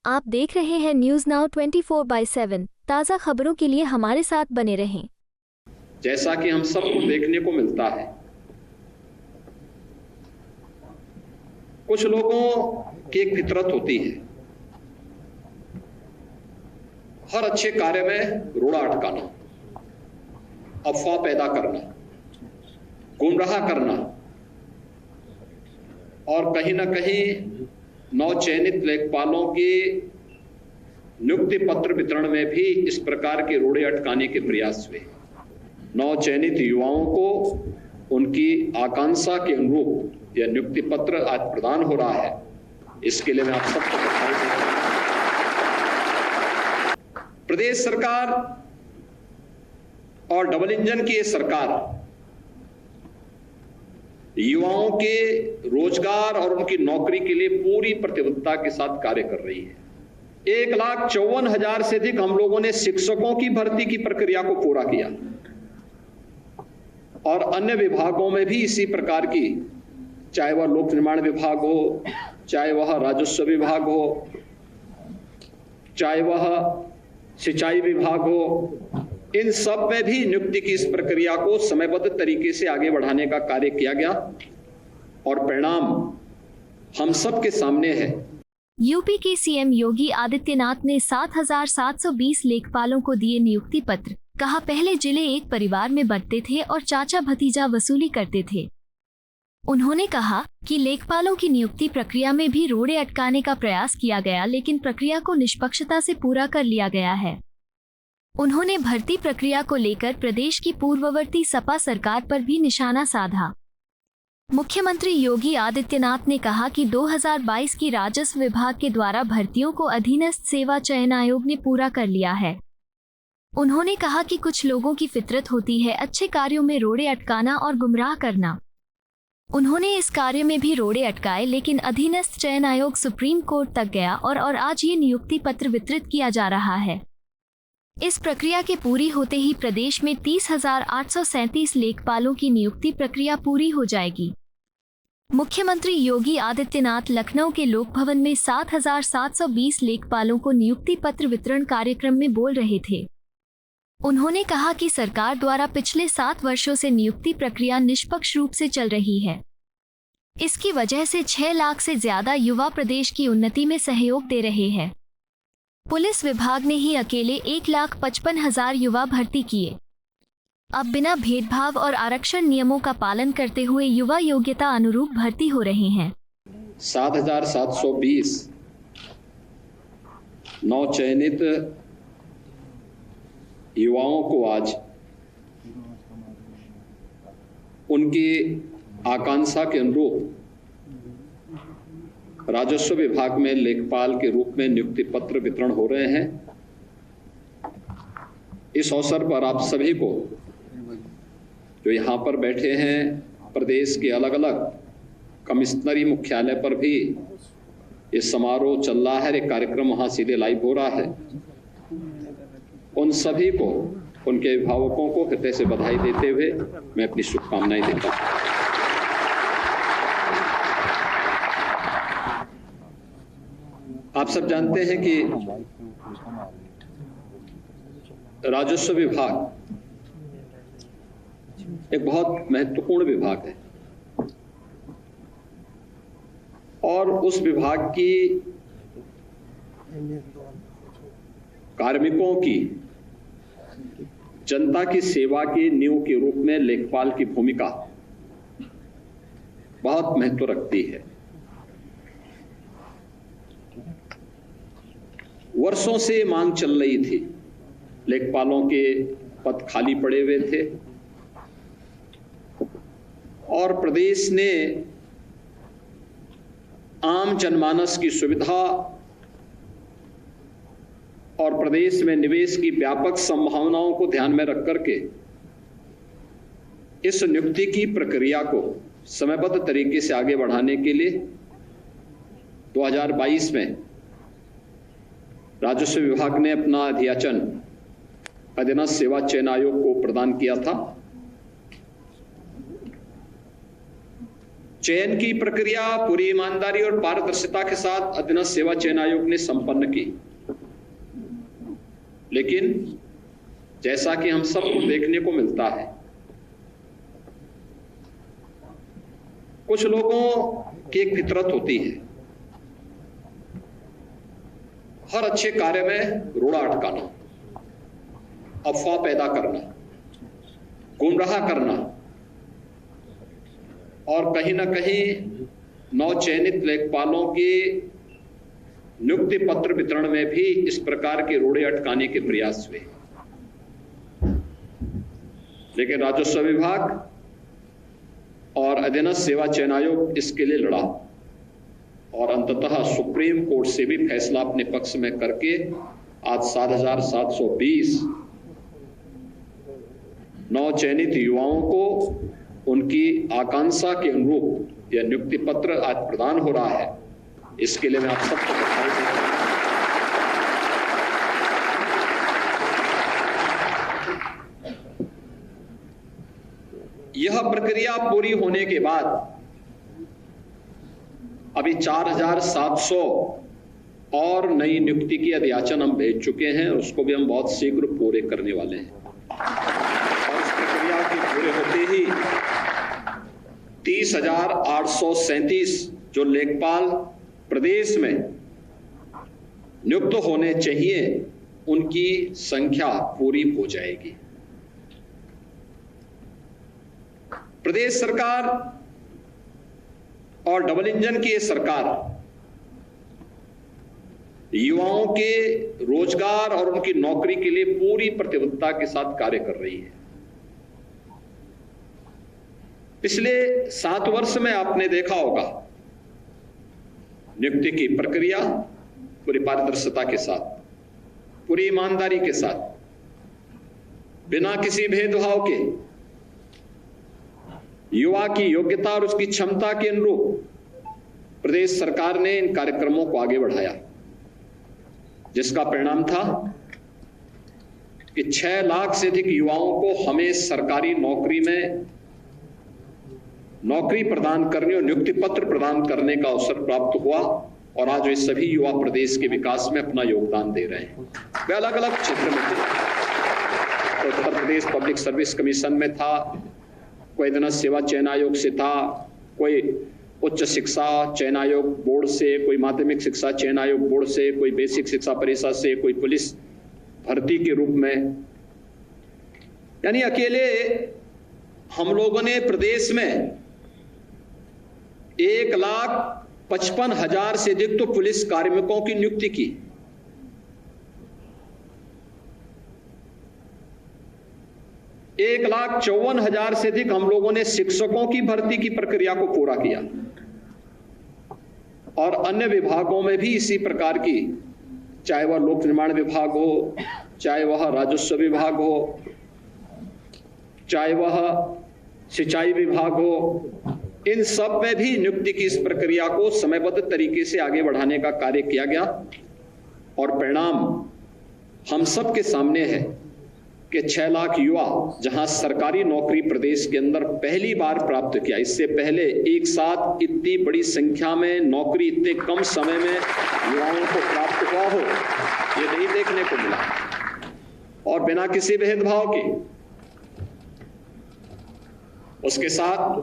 आप देख रहे हैं न्यूज नाउ 24/7। ताज़ा खबरों के लिए हमारे साथ बने रहें। जैसा कि हम सबको देखने को मिलता है, कुछ लोगों की एक फितरत होती है, हर अच्छे कार्य में रोड़ा अटकाना, अफवाह पैदा करना, गुमराह करना और कहीं ना कहीं नवचयनित लेखपालों के नियुक्ति पत्र वितरण में भी इस प्रकार के रोड़े अटकाने के प्रयास हुए। नवचयनित युवाओं को उनकी आकांक्षा के अनुरूप यह नियुक्ति पत्र आज प्रदान हो रहा है, इसके लिए मैं आप सबको बधाई देता हूं। प्रदेश सरकार और डबल इंजन की सरकार युवाओं के रोजगार और उनकी नौकरी के लिए पूरी प्रतिबद्धता के साथ कार्य कर रही है। 1,54,000 से अधिक हम लोगों ने शिक्षकों की भर्ती की प्रक्रिया को पूरा किया और अन्य विभागों में भी इसी प्रकार की, चाहे वह लोक निर्माण विभाग हो, चाहे वह राजस्व विभाग हो, चाहे वह सिंचाई विभाग हो, इन सब में भी नियुक्ति की इस प्रक्रिया को समयबद्ध तरीके से आगे बढ़ाने का कार्य किया गया और परिणाम हम सब के सामने है। यूपी के सीएम योगी आदित्यनाथ ने 7,720 लेखपालों को दिए नियुक्ति पत्र। कहा, पहले जिले एक परिवार में बंटते थे और चाचा भतीजा वसूली करते थे। उन्होंने कहा कि लेखपालों की नियुक्ति प्रक्रिया में भी रोड़े अटकाने का प्रयास किया गया, लेकिन प्रक्रिया को निष्पक्षता से पूरा कर लिया गया है। उन्होंने भर्ती प्रक्रिया को लेकर प्रदेश की पूर्ववर्ती सपा सरकार पर भी निशाना साधा। मुख्यमंत्री योगी आदित्यनाथ ने कहा कि 2022 की राजस्व विभाग के द्वारा भर्तियों को अधीनस्थ सेवा चयन आयोग ने पूरा कर लिया है। उन्होंने कहा कि कुछ लोगों की फितरत होती है अच्छे कार्यों में रोड़े अटकाना और गुमराह करना। उन्होंने इस कार्य में भी रोड़े अटकाए, लेकिन अधीनस्थ चयन आयोग सुप्रीम कोर्ट तक गया और आज ये नियुक्ति पत्र वितरित किया जा रहा है। इस प्रक्रिया के पूरी होते ही प्रदेश में 30,837 लेखपालों की नियुक्ति प्रक्रिया पूरी हो जाएगी। मुख्यमंत्री योगी आदित्यनाथ लखनऊ के लोक भवन में 7,720 लेखपालों को नियुक्ति पत्र वितरण कार्यक्रम में बोल रहे थे। उन्होंने कहा कि सरकार द्वारा पिछले 7 वर्षों से नियुक्ति प्रक्रिया निष्पक्ष रूप से चल रही है। इसकी वजह से 6 लाख से ज्यादा युवा प्रदेश की उन्नति में सहयोग दे रहे हैं। पुलिस विभाग ने ही अकेले 1,55,000 युवा भर्ती किए। अब बिना भेदभाव और आरक्षण नियमों का पालन करते हुए युवा योग्यता अनुरूप भर्ती हो रहे हैं। 7,720 नवचयनित युवाओं को आज उनकी आकांक्षा के अनुरूप राजस्व विभाग में लेखपाल के रूप में नियुक्ति पत्र वितरण हो रहे हैं। इस अवसर पर आप सभी को, जो यहाँ पर बैठे हैं, प्रदेश के अलग अलग कमिश्नरी मुख्यालय पर भी ये समारोह चल रहा है, एक कार्यक्रम वहाँ सीधे लाइव हो रहा है, उन सभी को, उनके अभिभावकों को हृदय से बधाई देते हुए मैं अपनी शुभकामनाएं देता हूँ। आप सब जानते हैं कि राजस्व विभाग एक बहुत महत्वपूर्ण विभाग है और उस विभाग की कार्मिकों की जनता की सेवा की नींव के रूप में लेखपाल की भूमिका बहुत महत्व रखती है। वर्षों से मांग चल रही थी, लेखपालों के पद खाली पड़े हुए थे और प्रदेश ने आम जनमानस की सुविधा और प्रदेश में निवेश की व्यापक संभावनाओं को ध्यान में रख करके इस नियुक्ति की प्रक्रिया को समयबद्ध तरीके से आगे बढ़ाने के लिए 2022 में राजस्व विभाग ने अपना अध्याचन अधीनस्थ सेवा चयन आयोग को प्रदान किया था, चयन की प्रक्रिया पूरी ईमानदारी और पारदर्शिता के साथ अधीनस्थ सेवा चयन आयोग ने संपन्न की, लेकिन जैसा कि हम सबको देखने को मिलता है, कुछ लोगों की एक फितरत होती है, हर अच्छे कार्य में रोड़ा अटकाना, अफवाह पैदा करना, गुमराह करना और कहीं ना कहीं नवचयनित लेखपालों के नियुक्ति पत्र वितरण में भी इस प्रकार के रोड़े अटकाने के प्रयास हुए। लेकिन राजस्व विभाग और अधीनस्थ सेवा चयन आयोग इसके लिए लड़ा और अंततः सुप्रीम कोर्ट से भी फैसला अपने पक्ष में करके आज 7,720 नवचयनित युवाओं को उनकी आकांक्षा के अनुरूप यह नियुक्ति पत्र आज प्रदान हो रहा है। इसके लिए मैं आप सबको बधाई देता हूं। यह प्रक्रिया पूरी होने के बाद अभी 4,700 और नई नियुक्ति की अधियाचन हम भेज चुके हैं, उसको भी हम बहुत शीघ्र पूरे करने वाले हैं और इस प्रक्रिया के पूरे होते ही 30,837 जो लेखपाल प्रदेश में नियुक्त होने चाहिए उनकी संख्या पूरी हो जाएगी। प्रदेश सरकार और डबल इंजन की ये सरकार युवाओं के रोजगार और उनकी नौकरी के लिए पूरी प्रतिबद्धता के साथ कार्य कर रही है। पिछले 7 वर्ष में आपने देखा होगा नियुक्ति की प्रक्रिया पूरी पारदर्शिता के साथ, पूरी ईमानदारी के साथ, बिना किसी भेदभाव के युवा की योग्यता और उसकी क्षमता के अनुरूप प्रदेश सरकार ने इन कार्यक्रमों को आगे बढ़ाया, जिसका परिणाम था कि 6 लाख से अधिक युवाओं को हमें सरकारी नौकरी में नौकरी प्रदान करने और नियुक्ति पत्र प्रदान करने का अवसर प्राप्त हुआ और आज वे सभी युवा प्रदेश के विकास में अपना योगदान दे रहे हैं। वे अलग अलग क्षेत्र में थे, तो Uttar Pradesh public service commission में था, कोई अधीनस्थ सेवा चयन आयोग से था, कोई उच्च शिक्षा चयन आयोग बोर्ड से, कोई माध्यमिक शिक्षा चयन आयोग बोर्ड से, कोई बेसिक शिक्षा परिषद से, कोई पुलिस भर्ती के रूप में। यानी अकेले हम लोगों ने प्रदेश में 1,55,000 से अधिक तो पुलिस कार्मिकों की नियुक्ति की। एक 1,54,000 से अधिक हम लोगों ने शिक्षकों की भर्ती की प्रक्रिया को पूरा किया और अन्य विभागों में भी इसी प्रकार की, चाहे वह लोक निर्माण विभाग हो, चाहे वह राजस्व विभाग हो, चाहे वह सिंचाई विभाग हो, इन सब में भी नियुक्ति की इस प्रक्रिया को समयबद्ध तरीके से आगे बढ़ाने का कार्य किया गया और परिणाम हम सब के सामने है कि 6 लाख युवा जहां सरकारी नौकरी प्रदेश के अंदर पहली बार प्राप्त किया। इससे पहले एक साथ इतनी बड़ी संख्या में नौकरी इतने कम समय में युवाओं को प्राप्त हुआ हो, ये नहीं देखने को मिला और बिना किसी भेदभाव के। उसके साथ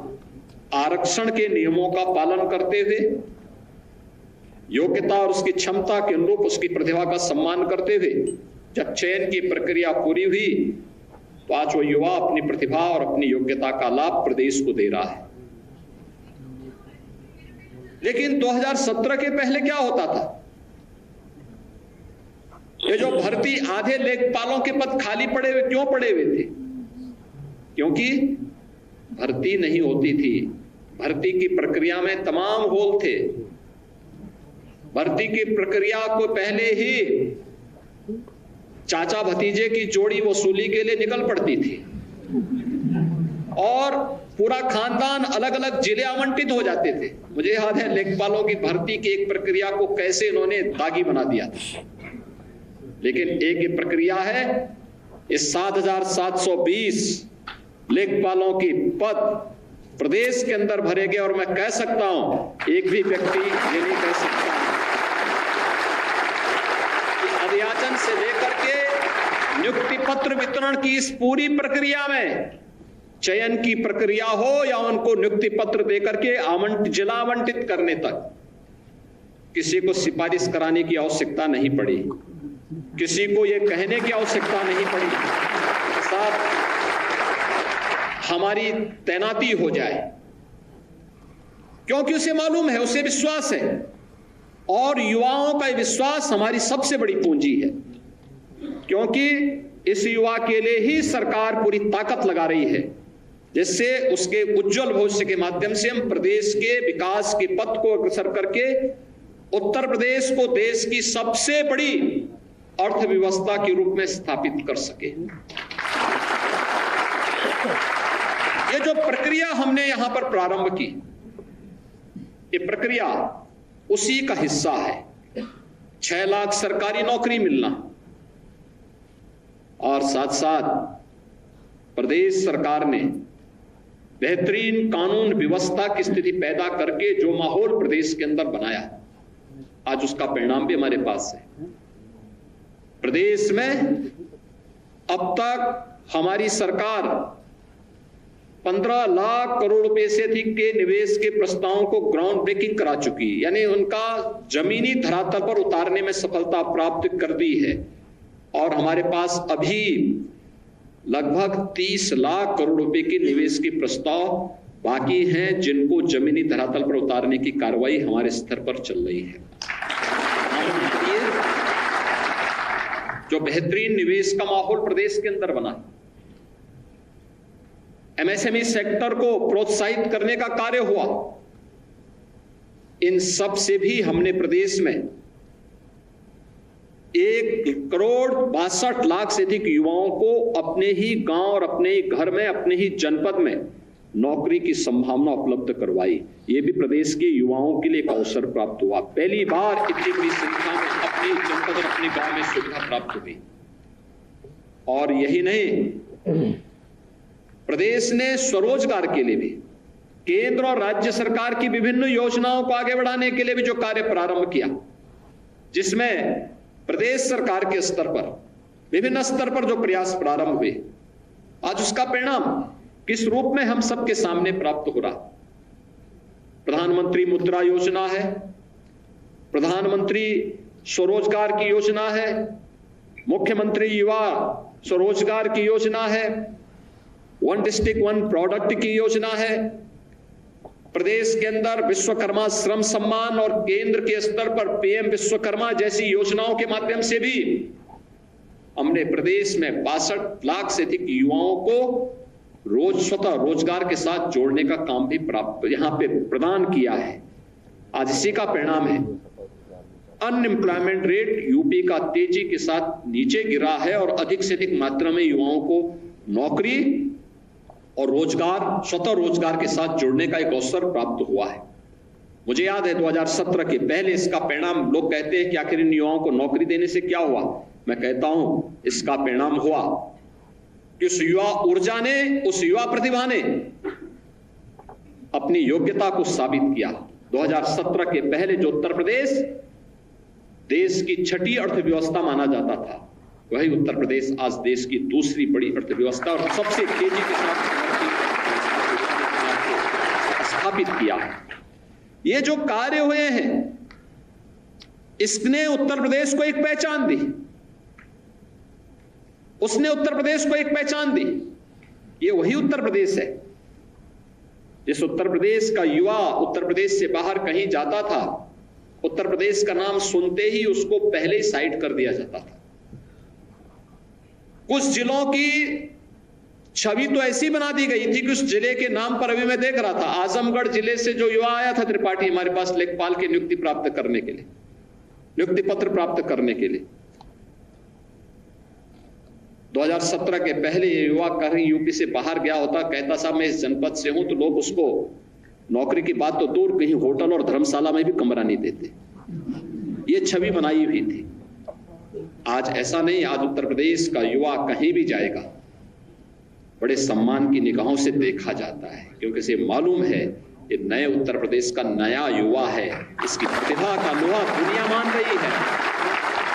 आरक्षण के नियमों का पालन करते हुए, योग्यता और उसकी क्षमता के अनुरूप उसकी प्रतिभा का सम्मान करते हुए जब चयन की प्रक्रिया पूरी हुई तो आज वो युवा अपनी प्रतिभा और अपनी योग्यता का लाभ प्रदेश को दे रहा है। लेकिन 2017 के पहले क्या होता था? ये जो भर्ती, आधे लेखपालों के पद खाली पड़े हुए, क्यों पड़े हुए थे? क्योंकि भर्ती नहीं होती थी। भर्ती की प्रक्रिया में तमाम होल थे। भर्ती की प्रक्रिया को पहले ही चाचा भतीजे की जोड़ी वसूली के लिए निकल पड़ती थी और पूरा खानदान अलग अलग जिले आवंटित हो जाते थे। मुझे याद है लेखपालों की भर्ती की एक प्रक्रिया को कैसे इन्होंने दागी बना दिया था। लेकिन एक ये प्रक्रिया है, इस 7,720 लेखपालों की पद प्रदेश के अंदर भरे गए। और मैं कह सकता हूं, एक भी व्यक्ति ये नहीं कह सकता कि अध्याचन से लेकर के नियुक्ति पत्र वितरण की इस पूरी प्रक्रिया में, चयन की प्रक्रिया हो या उनको नियुक्ति पत्र देकर के जिला आवंटित करने तक, किसी को सिफारिश कराने की आवश्यकता नहीं पड़ी, किसी को यह कहने की आवश्यकता नहीं पड़ी साथ हमारी तैनाती हो जाए, क्योंकि उसे मालूम है, उसे विश्वास है, और युवाओं का विश्वास हमारी सबसे बड़ी पूंजी है, क्योंकि इस युवा के लिए ही सरकार पूरी ताकत लगा रही है, जिससे उसके उज्जवल भविष्य के माध्यम से हम प्रदेश के विकास के पथ को अग्रसर करके उत्तर प्रदेश को देश की सबसे बड़ी अर्थव्यवस्था के रूप में स्थापित कर सके। ये जो प्रक्रिया हमने यहां पर प्रारंभ की, ये प्रक्रिया उसी का हिस्सा है। 6 लाख सरकारी नौकरी मिलना और साथ साथ प्रदेश सरकार ने बेहतरीन कानून व्यवस्था की स्थिति पैदा करके जो माहौल प्रदेश के अंदर बनाया, आज उसका परिणाम भी हमारे पास है। प्रदेश में अब तक हमारी सरकार 15 लाख करोड़ रुपए से अधिक के निवेश के प्रस्तावों को ग्राउंड ब्रेकिंग करा चुकी है, यानी उनका जमीनी धरातल पर उतारने में सफलता प्राप्त कर दी है। और हमारे पास अभी लगभग 30 लाख करोड़ रुपए के निवेश के प्रस्ताव बाकी हैं, जिनको जमीनी धरातल पर उतारने की कार्रवाई हमारे स्तर पर चल रही है। जो बेहतरीन निवेश का माहौल प्रदेश के अंदर बना, एमएसएमई सेक्टर को प्रोत्साहित करने का कार्य हुआ, इन सब से भी हमने प्रदेश में 1,62,00,000 से अधिक युवाओं को अपने ही गांव और अपने ही घर में, अपने ही जनपद में नौकरी की संभावना उपलब्ध करवाई। ये भी प्रदेश के युवाओं के लिए एक अवसर प्राप्त हुआ। पहली बार इतनी बड़ी संख्या में अपने जनपद और अपने गांव में सुविधा प्राप्त हुई। और यही नहीं, प्रदेश ने स्वरोजगार के लिए भी केंद्र और राज्य सरकार की विभिन्न योजनाओं को आगे बढ़ाने के लिए भी जो कार्य प्रारंभ किया, जिसमें प्रदेश सरकार के स्तर पर, विभिन्न स्तर पर जो प्रयास प्रारंभ हुए, आज उसका परिणाम किस रूप में हम सबके सामने प्राप्त हो रहा। प्रधानमंत्री मुद्रा योजना है, प्रधानमंत्री स्वरोजगार की योजना है, मुख्यमंत्री युवा स्वरोजगार की योजना है, 1 डिस्ट्रिक्ट 1 प्रोडक्ट की योजना है, प्रदेश के अंदर विश्वकर्मा श्रम सम्मान और केंद्र के स्तर पर पीएम विश्वकर्मा जैसी योजनाओं के माध्यम से भी हमने प्रदेश में 62 लाख से अधिक युवाओं को स्वतः रोजगार के साथ जोड़ने का काम भी प्राप्त यहां पे प्रदान किया है। आज इसी का परिणाम है, अनएम्प्लॉयमेंट रेट यूपी का तेजी के साथ नीचे गिरा है और अधिक से अधिक मात्रा में युवाओं को नौकरी और रोजगार, स्वतः रोजगार के साथ जुड़ने का एक अवसर प्राप्त हुआ है। मुझे याद है 2017 के पहले इसका परिणाम, लोग कहते हैं कि आखिर इन युवाओं को नौकरी देने से क्या हुआ। मैं कहता हूं इसका परिणाम हुआ कि उस युवा ऊर्जा ने, उस युवा प्रतिभा ने अपनी योग्यता को साबित किया। 2017 के पहले जो उत्तर प्रदेश देश की 6ठी अर्थव्यवस्था माना जाता था, वही उत्तर प्रदेश आज देश की दूसरी बड़ी अर्थव्यवस्था और सबसे तेजी के साथ स्थापित किया है। ये जो कार्य हुए हैं, इसने उत्तर प्रदेश को एक पहचान दी, उसने उत्तर प्रदेश को एक पहचान दी। ये वही उत्तर प्रदेश है जिस उत्तर प्रदेश का युवा उत्तर प्रदेश से बाहर कहीं जाता था, उत्तर प्रदेश का नाम सुनते ही उसको पहले ही साइड कर दिया जाता था। कुछ जिलों की छवि तो ऐसी बना दी गई थी कि उस जिले के नाम पर, अभी मैं देख रहा था, आजमगढ़ जिले से जो युवा आया था त्रिपाठी हमारे पास लेखपाल की नियुक्ति प्राप्त करने के लिए, नियुक्ति पत्र प्राप्त करने के लिए, 2017 के पहले ये युवा कहीं यूपी से बाहर गया होता, कहता साहब मैं इस जनपद से हूं, तो लोग उसको नौकरी की बात तो दूर, कहीं होटल और धर्मशाला में भी कमरा नहीं देते। ये छवि बनाई हुई थी। आज ऐसा नहीं, आज उत्तर प्रदेश का युवा कहीं भी जाएगा बड़े सम्मान की निगाहों से देखा जाता है, क्योंकि इसे मालूम है ये नए उत्तर प्रदेश का नया युवा है, इसकी प्रतिभा का लोहा दुनिया मान रही है।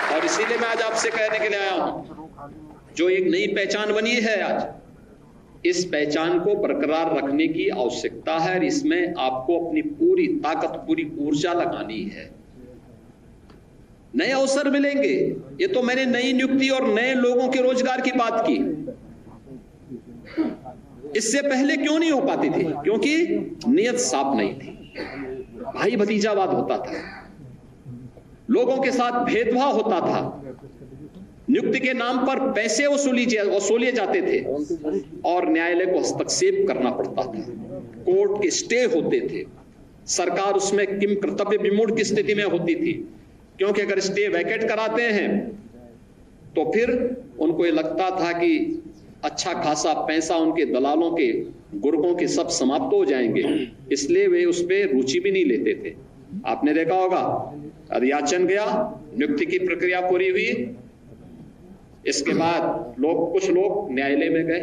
और इसीलिए मैं आज आपसे कहने के लिए आया हूं, जो एक नई पहचान बनी है आज, इस पहचान को बरकरार रखने की आवश्यकता है और इसमें आपको अपनी पूरी ताकत, पूरी ऊर्जा लगानी है। नए अवसर मिलेंगे, ये तो मैंने नई नियुक्ति और नए लोगों के रोजगार की बात की। इससे पहले क्यों नहीं हो पाती थी? क्योंकि नियत साफ नहीं थी, भाई भतीजावाद होता था, लोगों के साथ भेदभाव होता था, नियुक्ति के नाम पर पैसे वसूले जाते थे और न्यायालय को हस्तक्षेप करना पड़ता था, कोर्ट के स्टे होते थे, सरकार उसमें किम कर्तव्य विमूढ़ की स्थिति में होती थी, क्योंकि अगर स्टे वैकेट कराते हैं तो फिर उनको ये लगता था कि अच्छा खासा पैसा उनके दलालों के, गुर्गों के सब समाप्त हो जाएंगे, इसलिए वे उस पर रुचि भी नहीं लेते थे। आपने देखा होगा, अधियाचन गया, नियुक्ति की प्रक्रिया पूरी हुई, इसके बाद कुछ लोग न्यायालय में गए,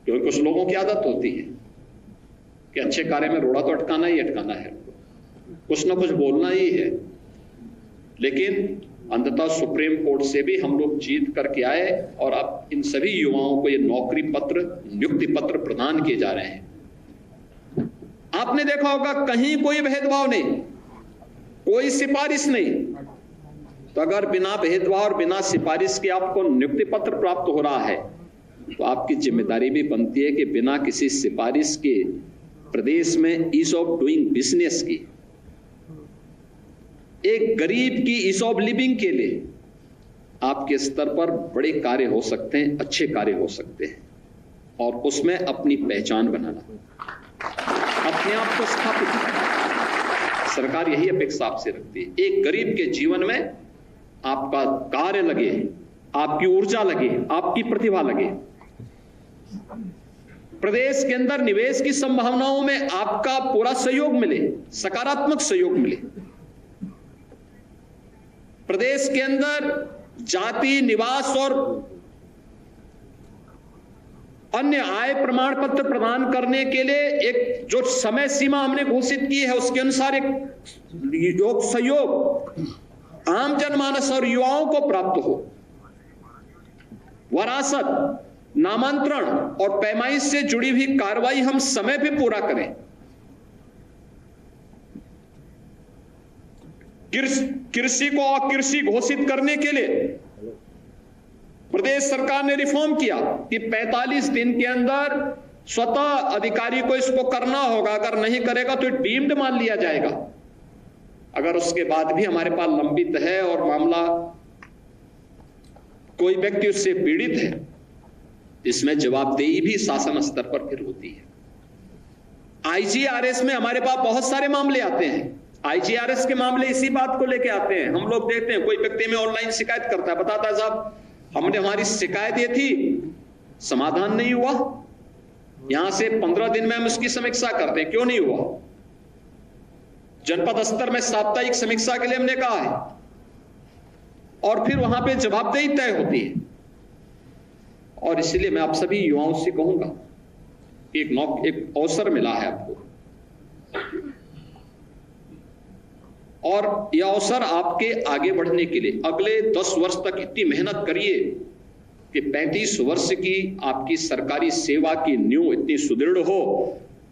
क्योंकि कुछ लोगों की आदत होती है कि अच्छे कार्य में रोड़ा तो अटकाना ही अटकाना है, कुछ ना कुछ बोलना ही है। लेकिन अंततः सुप्रीम कोर्ट से भी हम लोग जीत करके आए और अब इन सभी युवाओं को ये नौकरी पत्र, नियुक्ति पत्र प्रदान किए जा रहे हैं। आपने देखा होगा कहीं कोई भेदभाव नहीं, कोई सिफारिश नहीं। तो अगर बिना भेदभाव और बिना सिफारिश के आपको नियुक्ति पत्र प्राप्त हो रहा है तो आपकी जिम्मेदारी भी बनती है कि बिना किसी सिफारिश के प्रदेश में ईज ऑफ डूइंग बिजनेस की, एक गरीब की ईज ऑफ लिविंग के लिए आपके स्तर पर बड़े कार्य हो सकते हैं, अच्छे कार्य हो सकते हैं, और उसमें अपनी पहचान बनाना, अपने आप को स्थापित करना, सरकार यही अपेक्षा आपसे रखती है। एक गरीब के जीवन में आपका कार्य लगे, आपकी ऊर्जा लगे, आपकी प्रतिभा लगे, प्रदेश के अंदर निवेश की संभावनाओं में आपका पूरा सहयोग मिले, सकारात्मक सहयोग मिले, प्रदेश के अंदर जाति, निवास और अन्य आय प्रमाण पत्र प्रदान करने के लिए एक जो समय सीमा हमने घोषित की है उसके अनुसार एक सहयोग आम जनमानस और युवाओं को प्राप्त हो। वरासत, नामांतरण और पैमाइश से जुड़ी हुई कार्रवाई हम समय पे पूरा करें। कृषि को अकृषि घोषित करने के लिए प्रदेश सरकार ने रिफॉर्म किया कि 45 दिन के अंदर स्वतः अधिकारी को इसको करना होगा, अगर नहीं करेगा तो डीम्ड मान लिया जाएगा। अगर उसके बाद भी हमारे पास लंबित है और मामला कोई व्यक्ति उससे पीड़ित है, इसमें जवाबदेही भी शासन स्तर पर फिर होती है। आईजीआरएस में हमारे पास बहुत सारे मामले आते हैं। आईजीआरएस के मामले इसी बात को लेके आते हैं। हम लोग देखते हैं कोई व्यक्ति में ऑनलाइन शिकायत करता है, बताता है साहब हमने, हमारी शिकायत ये थी, समाधान नहीं हुआ, यहां से 15 दिन में हम उसकी समीक्षा करते हैं, क्यों नहीं हुआ? जनपद स्तर में साप्ताहिक समीक्षा के लिए हमने कहा है और फिर वहां पे जवाबदेही तय होती है। और इसलिए मैं आप सभी युवाओं से कहूंगा, एक अवसर मिला है आपको और यह अवसर आपके आगे बढ़ने के लिए अगले 10 वर्ष तक इतनी मेहनत करिए कि 35 वर्ष की आपकी सरकारी सेवा की नींव इतनी सुदृढ़ हो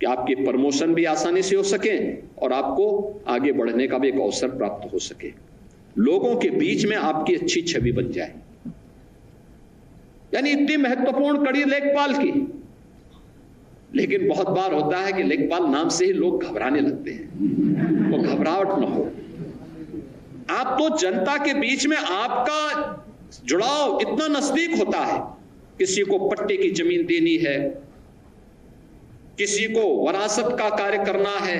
कि आपके प्रमोशन भी आसानी से हो सके और आपको आगे बढ़ने का भी एक अवसर प्राप्त हो सके, लोगों के बीच में आपकी अच्छी छवि बन जाए। यानी इतनी महत्वपूर्ण कड़ी लेखपाल की। लेकिन बहुत बार होता है कि लेखपाल नाम से ही लोग घबराने लगते हैं, तो घबराहट न हो। आप तो जनता के बीच में आपका जुड़ाव इतना नजदीक होता है, किसी को पट्टे की जमीन देनी है, किसी को वरासत का कार्य करना है,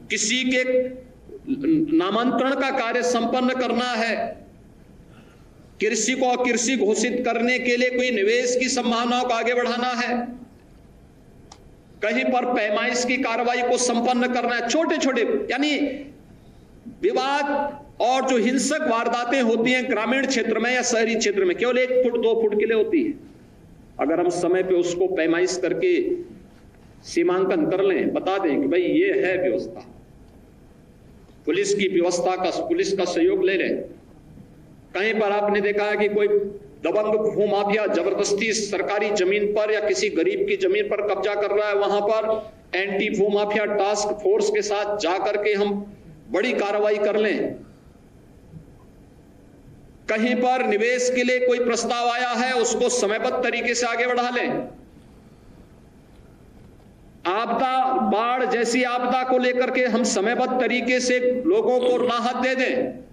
किसी के नामांतरण का कार्य संपन्न करना है, कृषि को अकृषि घोषित करने के लिए कोई निवेश की संभावनाओं को आगे बढ़ाना है, कहीं पर पैमाइश की कार्रवाई को संपन्न करना है। छोटे छोटे यानी विवाद और जो हिंसक वारदातें होती हैं ग्रामीण क्षेत्र में या शहरी क्षेत्र में केवल 1 फुट 2 फुट के लिए होती है, अगर हम समय पे उसको पैमाइश करके सीमांकन कर लें, बता दें कि भाई ये है व्यवस्था, पुलिस की व्यवस्था का, पुलिस का सहयोग ले लें। कहीं पर आपने देखा है कि कोई दबंग भूमाफिया जबरदस्ती सरकारी जमीन पर या किसी गरीब की जमीन पर कब्जा कर रहा है, वहां पर एंटी भूमाफिया टास्क फोर्स के साथ जाकर के हम बड़ी कार्रवाई कर लें। कहीं पर निवेश के लिए कोई प्रस्ताव आया है, उसको समयबद्ध तरीके से आगे बढ़ा लें। आपदा, बाढ़ जैसी आपदा को लेकर के हम समयबद्ध तरीके से लोगों को राहत दे दें।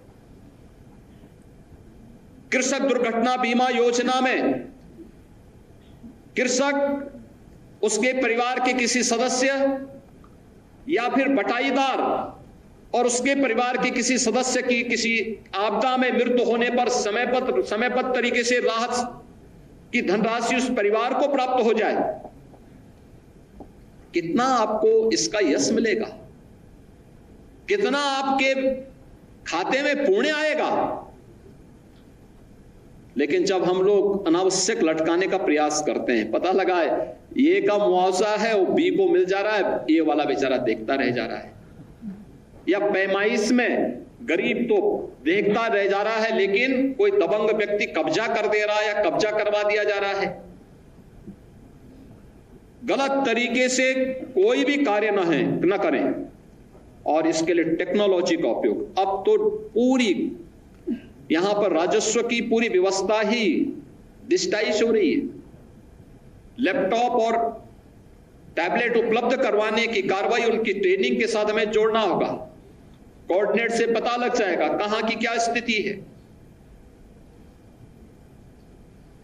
कृषक दुर्घटना बीमा योजना में कृषक, उसके परिवार के किसी सदस्य या फिर बटाईदार और उसके परिवार के किसी सदस्य की किसी आपदा में मृत्यु होने पर समयबद्ध तरीके से राहत की धनराशि उस परिवार को प्राप्त हो जाए। कितना आपको इसका यश मिलेगा, कितना आपके खाते में पुण्य आएगा। लेकिन जब हम लोग अनावश्यक लटकाने का प्रयास करते हैं, पता लगा है ए का मुआवजा है वो बी को मिल जा रहा है, ए वाला बेचारा देखता रह जा रहा है, या पैमाइश में गरीब तो देखता रह जा रहा है लेकिन कोई दबंग व्यक्ति कब्जा कर दे रहा है या कब्जा करवा दिया जा रहा है। गलत तरीके से कोई भी कार्य न करें। और इसके लिए टेक्नोलॉजी का उपयोग, अब तो पूरी यहां पर राजस्व की पूरी व्यवस्था ही डिजिटाइज हो रही है। लैपटॉप और टैबलेट उपलब्ध करवाने की कार्रवाई उनकी ट्रेनिंग के साथ हमें जोड़ना होगा। कोऑर्डिनेट से पता लग जाएगा कहां की क्या स्थिति है।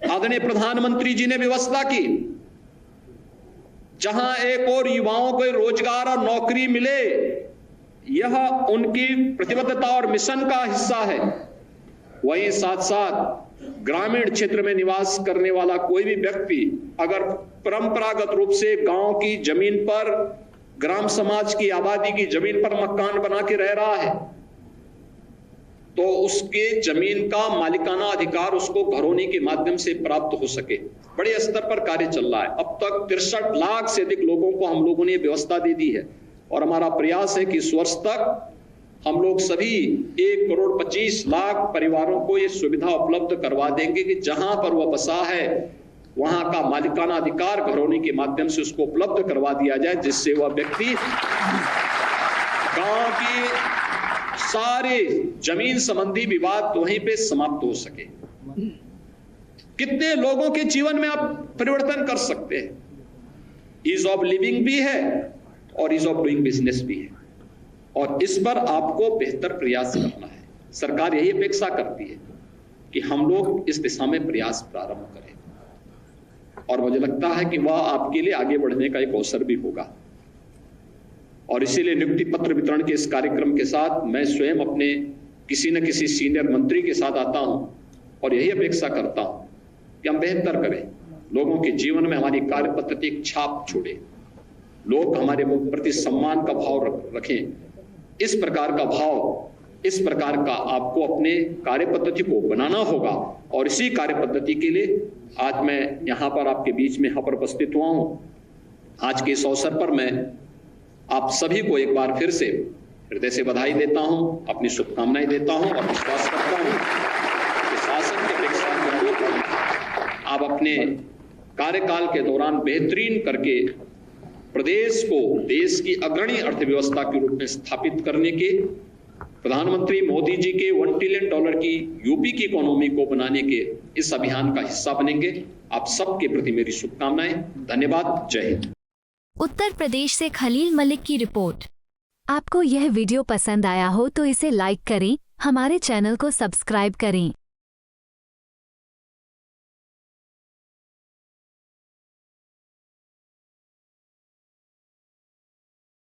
आदरणीय प्रधानमंत्री जी ने व्यवस्था की, जहां एक और युवाओं को रोजगार और नौकरी मिले, यह उनकी प्रतिबद्धता और मिशन का हिस्सा है। वहीं साथ साथ ग्रामीण क्षेत्र में निवास करने वाला कोई भी व्यक्ति अगर परंपरागत रूप से गांव की जमीन पर, ग्राम समाज की आबादी की जमीन पर मकान बना के रह रहा है, तो उसके जमीन का मालिकाना अधिकार उसको घरौनी के माध्यम से प्राप्त हो सके। बड़े स्तर पर कार्य चल रहा है। अब तक 63 लाख से अधिक लोगों को हम लोगों ने व्यवस्था दे दी है और हमारा प्रयास है कि इस वर्ष तक हम लोग सभी 1,25,00,000 परिवारों को ये सुविधा उपलब्ध करवा देंगे कि जहां पर वह बसा है वहां का मालिकाना अधिकार घरौनी के माध्यम से उसको उपलब्ध करवा दिया जाए, जिससे वह व्यक्ति गांव की सारे जमीन संबंधी विवाद वहीं पे समाप्त हो सके। कितने लोगों के जीवन में आप परिवर्तन कर सकते हैं। ईज ऑफ लिविंग भी है और ईज ऑफ डूइंग बिजनेस भी है, और इस पर आपको बेहतर प्रयास करना है। सरकार यही अपेक्षा करती है कि हम लोग इस दिशा में प्रयास प्रारंभ करें, और मुझे लगता है कि वह आपके लिए आगे बढ़ने का एक अवसर भी होगा। और इसीलिए नियुक्ति पत्र वितरण के इस कार्यक्रम के साथ मैं स्वयं अपने किसी न किसी सीनियर मंत्री के साथ आता हूं और यही अपेक्षा करता हूं कि हम बेहतर करें, लोगों के जीवन में हमारी कार्य पद्धति एक छाप छोड़े, लोग हमारे प्रति सम्मान का भाव रखें। इस प्रकार का भाव, इस प्रकार का आपको अपने कार्य पद्धति को बनाना होगा, और इसी कार्य पद्धति के लिए आज मैं यहाँ पर आपके बीच में यहाँ पर उपस्थित हुआ हूँ। आज के इस अवसर पर मैं आप सभी को एक बार फिर से हृदय से बधाई देता हूँ, अपनी शुभकामनाएं देता हूँ और विश्वास करता हूँ कि शासन की अपेक्षा के अनुरूप आप अपने कार्यकाल के दौरान बेहतरीन करके प्रदेश को देश की अग्रणी अर्थव्यवस्था के रूप में स्थापित करने के, प्रधानमंत्री मोदी जी के $1 ट्रिलियन की यूपी की इकोनॉमी को बनाने के इस अभियान का हिस्सा बनेंगे। आप सबके प्रति मेरी शुभकामनाएं। धन्यवाद। जय हिंद। उत्तर प्रदेश से खलील मलिक की रिपोर्ट। आपको यह वीडियो पसंद आया हो तो इसे लाइक करें, हमारे चैनल को सब्सक्राइब करें।